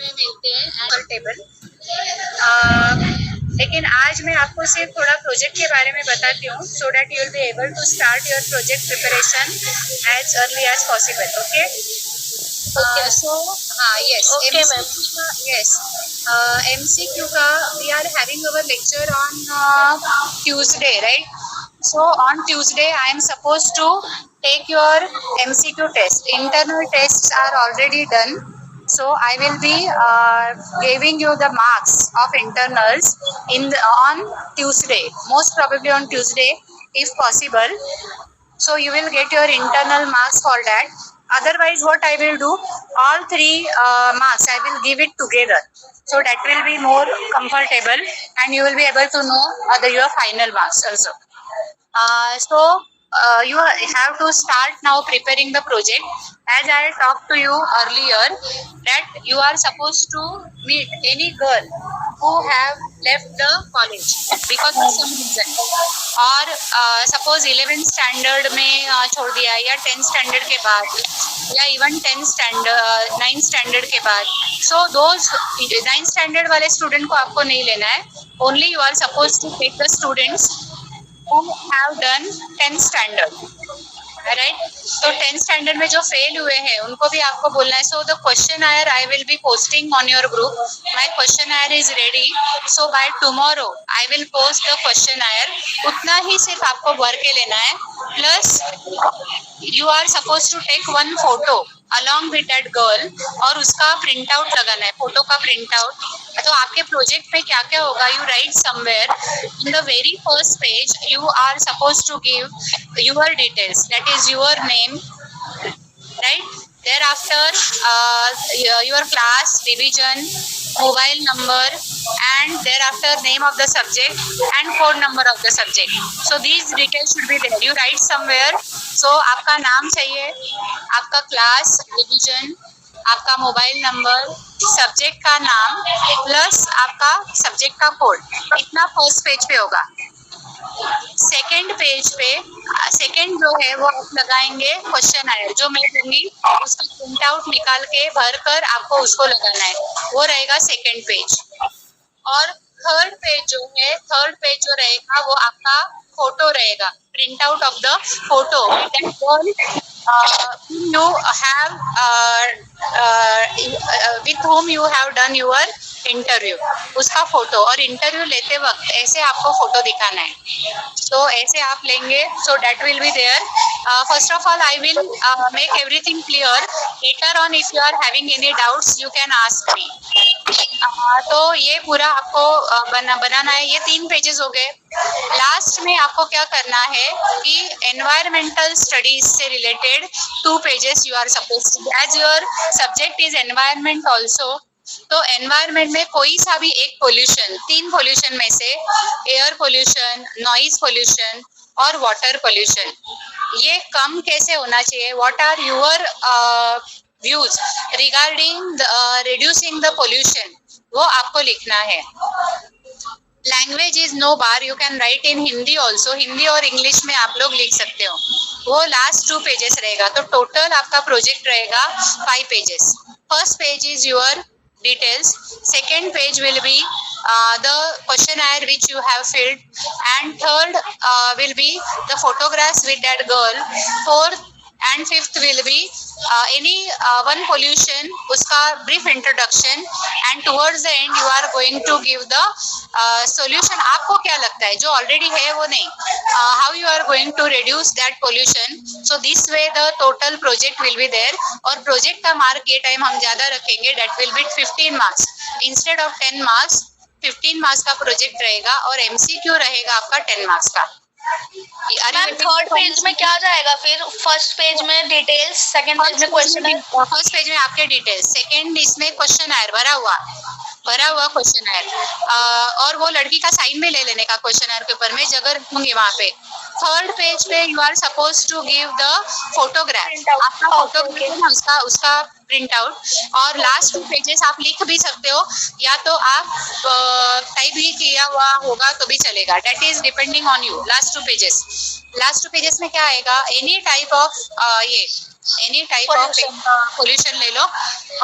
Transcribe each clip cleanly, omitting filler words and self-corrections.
में मिलते हैं कंफर्टेबल। लेकिन आज मैं आपको सिर्फ थोड़ा प्रोजेक्ट के बारे में बताती हूँ, so that you will be able to start your project preparation as early as possible. Okay so हाँ yes Okay, ma'am. Yes MCQ का we are having our lecture on Tuesday, right? So on Tuesday, I am supposed to take your MCQ test. Internal tests are already done. So I will be giving you the marks of internals on Tuesday. Most probably on Tuesday, if possible. So you will get your internal marks for that. Otherwise, what I will do, all three marks I will give it together. So that will be more comfortable, and you will be able to know your final marks also. You have to start now preparing the project. As I talked to you earlier, that you are supposed to meet any girl who have left the college because of some reason, और suppose 11th standard में छोड़ दिया, या 10th standard के बाद, या even 9th standard के बाद. So those 9th standard वाले student को आपको नहीं लेना है. Only you are supposed to take the students who have done 10th standard, right? तो 10th standard में जो फेल हुए हैं उनको भी आपको बोलना है. So the questionnaire I will be posting on your group. My questionnaire is ready. So by tomorrow I will post the questionnaire. उतना ही सिर्फ आपको भर के लेना है. Plus you are supposed to take one photo along with that girl, और उसका print out लगाना है, फोटो का प्रिंट आउट. तो आपके प्रोजेक्ट में क्या क्या होगा, you write somewhere in the very first page you are suppose to give your details, that is your name, right? Thereafter your class, division, mobile number, and thereafter name of the subject and code number of the subject. So these details should be there. You write somewhere. So आपका नाम चाहिए, आपका class, division, आपका mobile number, subject का नाम, plus आपका subject का code. इतना फर्स्ट पेज पे होगा. सेकेंड पेज पे सेकेंड जो है वो आप लगाएंगे क्वेश्चनर, जो मैं दूंगी उसका प्रिंट आउट निकाल के भर कर आपको उसको लगाना है, वो रहेगा सेकेंड पेज. और थर्ड पेज जो रहेगा वो आपका फोटो रहेगा, print out of the photo you have with whom you have done your interview, उसका फोटो. और इंटरव्यू लेते वक्त ऐसे आपको फोटो दिखाना है, तो ऐसे आप लेंगे. So that will be there. First of all I will make everything clear. Later on if you are having any doubts you can ask me. तो ये पूरा आपको बनाना है. ये 3 पेजेस हो गए. लास्ट में आपको क्या करना है कि एनवायरमेंटल स्टडीज से related 2 pages you are suppose, as your subject is environment also. तो एनवायरमेंट में कोई सा भी एक पोल्यूशन, 3 पोल्यूशन में से एयर पोल्यूशन, नॉइज पोल्यूशन और वाटर पोल्यूशन, ये कम कैसे होना चाहिए, what are your views regarding reducing the pollution, वो आपको लिखना है. Language is no bar, you can write in Hindi also. Hindi और इंग्लिश में आप लोग लिख सकते हो. वो लास्ट 2 पेजेस रहेगा. तो टोटल आपका प्रोजेक्ट रहेगा 5 pages. First page is your details, second page will be the questionnaire which you have filled, and third will be the photographs with that girl. Fourth and fifth will be any one pollution, uska brief introduction, and towards the end you are going to give the solution. आपको क्या लगता है, जो already है वो नहीं, how you are going to reduce that pollution. So this way the total project will be there. और project का मार्क ये टाइम हम ज्यादा रखेंगे, that will be 15 marks instead of 10 marks. 15 marks का प्रोजेक्ट रहेगा और MCQ रहेगा आपका 10 मार्क्स का. मैम थर्ड पेज में क्या जाएगा फिर? फर्स्ट पेज में डिटेल्स, सेकंड पेज में क्वेश्चन. फर्स्ट पेज में आपके डिटेल्स, सेकंड इसमें क्वेश्चनर भरा हुआ क्वेश्चनर, और वो लड़की का साइन भी ले लेने का क्वेश्चनर के ऊपर, मैं जगह रखूंगी वहाँ पे. थर्ड पेज पे you are suppose to give the photograph, आपका फोटोग्राफ उसका प्रिंट आउट. और लास्ट 2 पेजेस आप लिख भी सकते हो, या तो आप टाइप भी किया हुआ होगा तो भी चलेगा. That is depending on you. Last 2 pages में क्या आएगा, एनी टाइप ऑफ ये एनी टाइप ऑफ पोल्यूशन ले लो,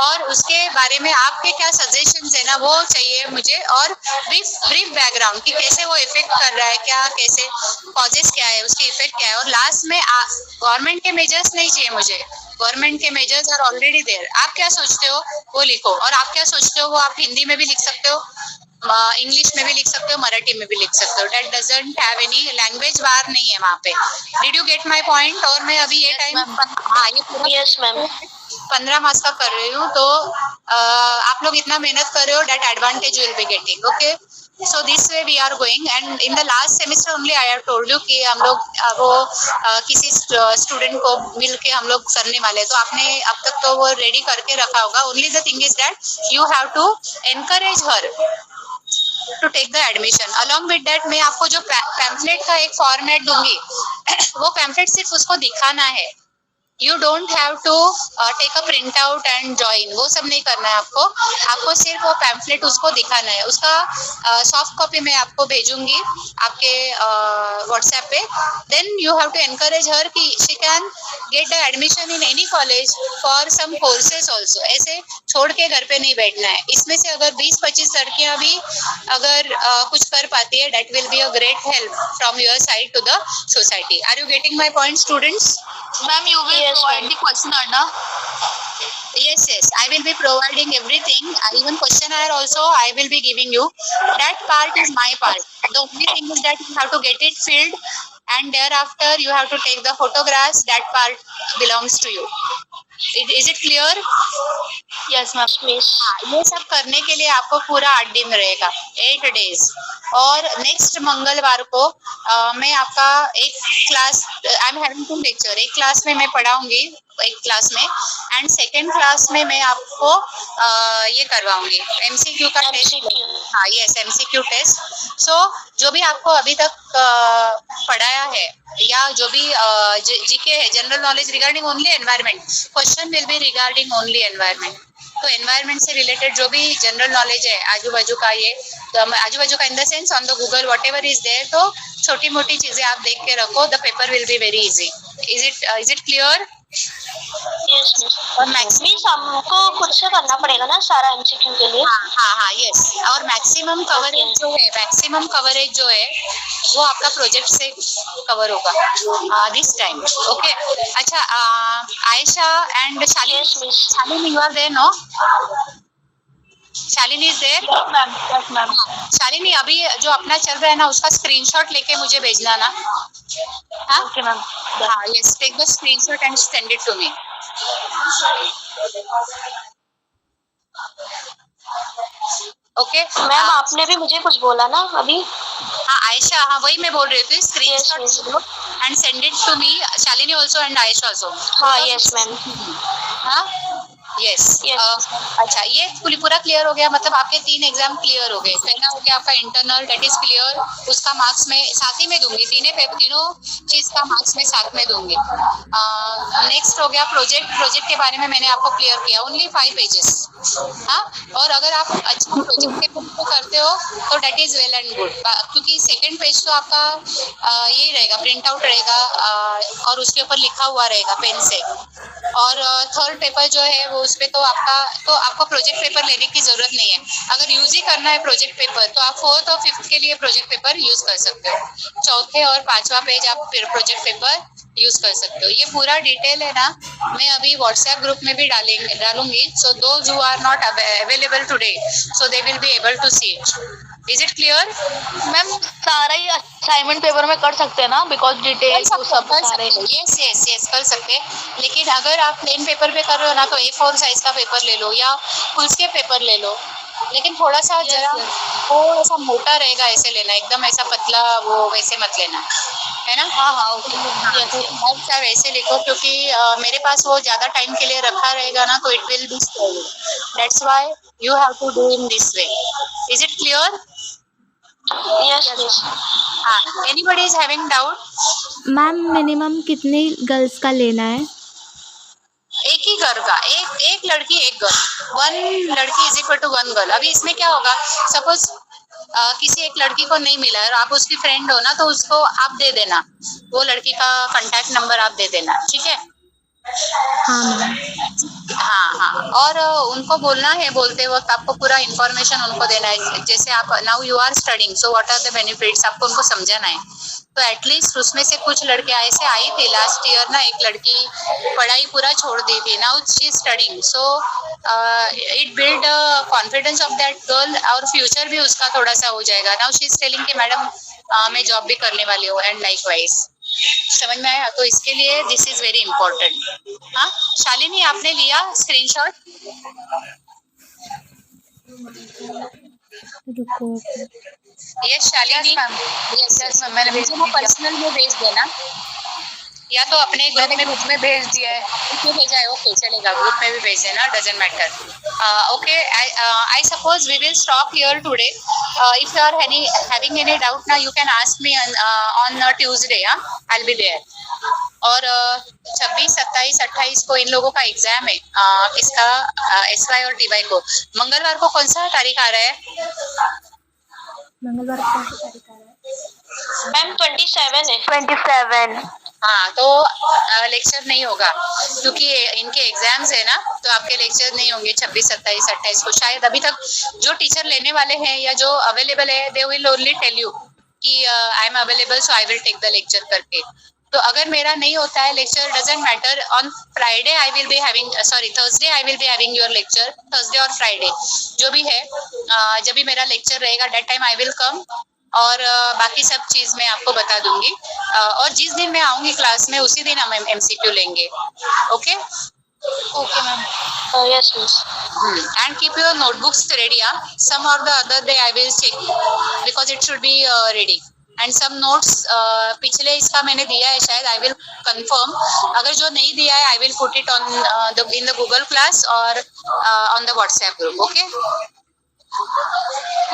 और उसके बारे में आपके क्या सजेशंस है ना वो चाहिए मुझे, और ब्रीफ बैकग्राउंड कि कैसे वो इफेक्ट कर रहा है, क्या कैसे कॉजेस क्या है, उसके इफेक्ट क्या है, और लास्ट में गवर्नमेंट के मेजर्स नहीं चाहिए मुझे, गवर्नमेंट के मेजर्स आर ऑलरेडी देयर, आप क्या सोचते हो वो लिखो, और आप क्या सोचते हो वो आप हिंदी में भी लिख सकते हो, इंग्लिश में भी लिख सकते हो, मराठी में भी लिख सकते हो, that doesn't have any language bar नहीं है वहाँ पे। Did you get my point? और मैं अभी ये टाइम ये पूरा यस मैम 15 मार्क्स का कर रही हूँ, तो आप लोग इतना मेहनत कर रहे हो, that advantage will be getting, okay. So this way we are going, and in the last semester only I have told you कि हम लोग वो किसी स्टूडेंट को मिल के हम लोग करने वाले, तो आपने अब तक तो वो रेडी करके रखा होगा। Only the thing is that you have to encourage her to take the admission. Along with that मैं आपको जो पैम्फलेट का एक फॉर्मेट दूंगी वो पैम्फलेट सिर्फ उसको दिखाना है, you don't have to take a print out and join, वो सब नहीं करना है आपको, आपको सिर्फ वो पैम्फलेट उसको दिखाना है। उसका सॉफ्ट कॉपी मैं आपको भेजूंगी आपके व्हाट्सएप पे, then you have to encourage her कि she can get the admission in any college for some courses also. ऐसे छोड़ के घर पे नहीं बैठना है। इसमें से अगर 20-25 लड़कियां भी अगर कुछ कर पाती है, that will be a great help from your side to the society. Are you getting my point students? Ma'am you will provide the question ना? Yes, yes, I will be providing everything. Even questionnaire also I will be giving you. That part is my part. The only thing is that you have to get it filled, and thereafter you have to take the photographs. That part belongs to you. Is it clear? Yes ma'am please. ये सब करने के लिए आपको पूरा 8 दिन रहेगा, 8 days। और नेक्स्ट मंगलवार को मैं आपका एक class, I am having 2 lecture, एक क्लास में मैं पढ़ाऊंगी एक क्लास में, एंड सेकेंड क्लास में मैं आपको ये करवाऊंगी एमसीक्यू का टेस्ट। हाँ यस, एमसीक्यू टेस्ट। सो जो भी आपको अभी तक पढ़ाया है, या जो भी जीके है, general knowledge regarding only environment, question will be regarding only environment. तो एनवायरनमेंट से रिलेटेड जो भी जनरल नॉलेज है आजू बाजू का, ये आजू बाजू का in the sense on the Google whatever is there, तो छोटी मोटी चीजें आप देख के रखो, the paper will be very easy. Is it clear? Yes और मीन्स हमको खुद से करना पड़ेगा ना सारा एमसीक्यू के लिए? हाँ यस। और मैक्सिमम कवरेज जो है वो आपका प्रोजेक्ट से कवर होगा दिस टाइम, ओके। अच्छा, Ayesha and Shalini, you are there no? Shalini is there? Yes ma'am. Shalini, अभी जो अपना चल रहा है ना उसका स्क्रीनशॉट लेके मुझे भेजना ना। हाँ ओके मैम। हाँ yes, take the screenshot and send it to me. Okay ma'am आपने भी मुझे कुछ बोला ना अभी? हाँ आयशा, हाँ वही मैं बोल रही थी, screenshot and send it to me, Shalini also and Ayesha also. हाँ यस मैम। हाँ यस। अच्छा, ये पूरा क्लियर हो गया, मतलब आपके 3 एग्जाम क्लियर हो गए। पहला हो गया आपका इंटरनल, दैट इज क्लियर, उसका मार्क्स मैं साथ ही में दूंगी, तीनों चीज का मार्क्स मैं साथ में दूंगी। नेक्स्ट हो गया प्रोजेक्ट के बारे में मैंने आपको क्लियर किया, ओनली 5 पेजेस। हाँ, और अगर आप अच्छा प्रोजेक्ट के पेपर करते हो तो that is well and good, क्योंकि सेकेंड पेज तो आपका यही रहेगा, प्रिंट आउट रहेगा, और उसके ऊपर लिखा हुआ रहेगा पेन से। और थर्ड पेपर जो है वो उस पे तो आपको प्रोजेक्ट पेपर लेने की जरूरत नहीं है। अगर यूज ही करना है प्रोजेक्ट पेपर तो आप 4th और 5th के लिए प्रोजेक्ट पेपर यूज कर सकते हो। चौथे और 5वां पेज आप प्रोजेक्ट पेपर यूज कर सकते हो। ये पूरा डिटेल है ना, मैं अभी व्हाट्सएप ग्रुप में भी डालूंगी, so those who are not available today, so they will be able to see it. Is it clear? Ma'am सारा ही असाइनमेंट पेपर में कर सकते हैं ना, बिकॉज डिटेल सब सारे। यस कर सकते हैं, लेकिन अगर आप प्लेन पेपर पे कर रहे हो ना तो A4 साइज का पेपर ले लो या फुलस्केप पेपर ले लो, लेकिन थोड़ा सा जरा वो ऐसा मोटा रहेगा, ऐसे लेना, एकदम ऐसा पतला वो वैसे मत लेना, है ना? हाँ ओके। वैसे लिखो, क्योंकि मेरे पास वो ज्यादा टाइम के लिए रखा रहेगा ना तो it will be spoiled, that's why you have to do in this way. Is it clear? Yes. हाँ, anybody is having doubt? Ma'am minimum कितनी गर्ल्स का लेना है? एक ही घर का, एक लड़की एक गर्ल, 1 लड़की इज इक्वल टू 1 गर्ल। अभी इसमें क्या होगा, सपोज किसी एक लड़की को नहीं मिला है और आप उसकी फ्रेंड हो ना, तो उसको आप दे देना, वो लड़की का कांटेक्ट नंबर आप दे देना, ठीक है? हाँ मैम। हाँ हाँ, और उनको बोलना है, बोलते वक्त आपको पूरा इन्फॉर्मेशन उनको देना है। जैसे आप now you are studying, so what are the benefits, आपको उनको समझाना है। तो एटलीस्ट उसमें से कुछ लड़के ऐसे आई थी लास्ट ईयर ना, एक लड़की पढ़ाई पूरा छोड़ दी थी, now she is studying, so it build confidence of that girl, और फ्यूचर भी उसका थोड़ा सा हो जाएगा। नाउ शी इज टेलिंग कि मैडम मैं जॉब भी करने वाली हूँ, एंड लाइक वाइज। समझ में आया? तो इसके लिए दिस इज वेरी इंपॉर्टेंट। हाँ शालिनी, आपने लिया स्क्रीनशॉट? रुको। यस शालिनी, यस मैम, मैंने मुझे वो पर्सनल में भेज देना, या तो अपने ग्रुप में भेज दिया है। ग्रुप में भेजा है, ओके चलेगा, ग्रुप में भी भेज देना, doesn't matter. Okay, I suppose we will stop here today. If you are having any doubt ना, you can ask me on Tuesday, I will be there. और 26, 27, 28 को इन लोगों का एग्जाम है, किसका? SY और TY को। मंगलवार को कौन सा तारीख आ रहा है? मंगलवार को कौन सी तारीख आ रहा है? मैम 27 है। 27। हाँ, तो लेक्चर नहीं होगा क्योंकि इनके एग्जाम्स है ना, तो आपके लेक्चर नहीं होंगे 26, 27, 28 को। शायद अभी तक जो टीचर लेने वाले हैं या जो अवेलेबल है, they will only tell you कि I am available, so I will take the lecture करके। तो अगर मेरा नहीं होता है lecture, doesn't matter, on Friday I will be having, sorry Thursday I will be having your lecture, Thursday और Friday जो भी है, जब भी मेरा लेक्चर रहेगा that time I will come, और बाकी सब चीज मैं आपको बता दूंगी। और जिस दिन मैं आऊंगी क्लास में, उसी दिन हम MCQ लेंगे। Okay okay ma'am. Yes miss. and keep your notebooks ready. Some or the other day I will check because it should be ready. And some notes पिछले इसका मैंने दिया है शायद, I will confirm. अगर जो नहीं दिया है, I will put it on in the Google class or on the WhatsApp group. Okay?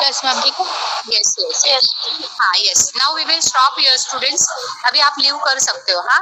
Yes ma'am. ठीक है। Yes. यस। हाँ yes. Now we will stop here students. अभी आप लीव कर सकते हो। हाँ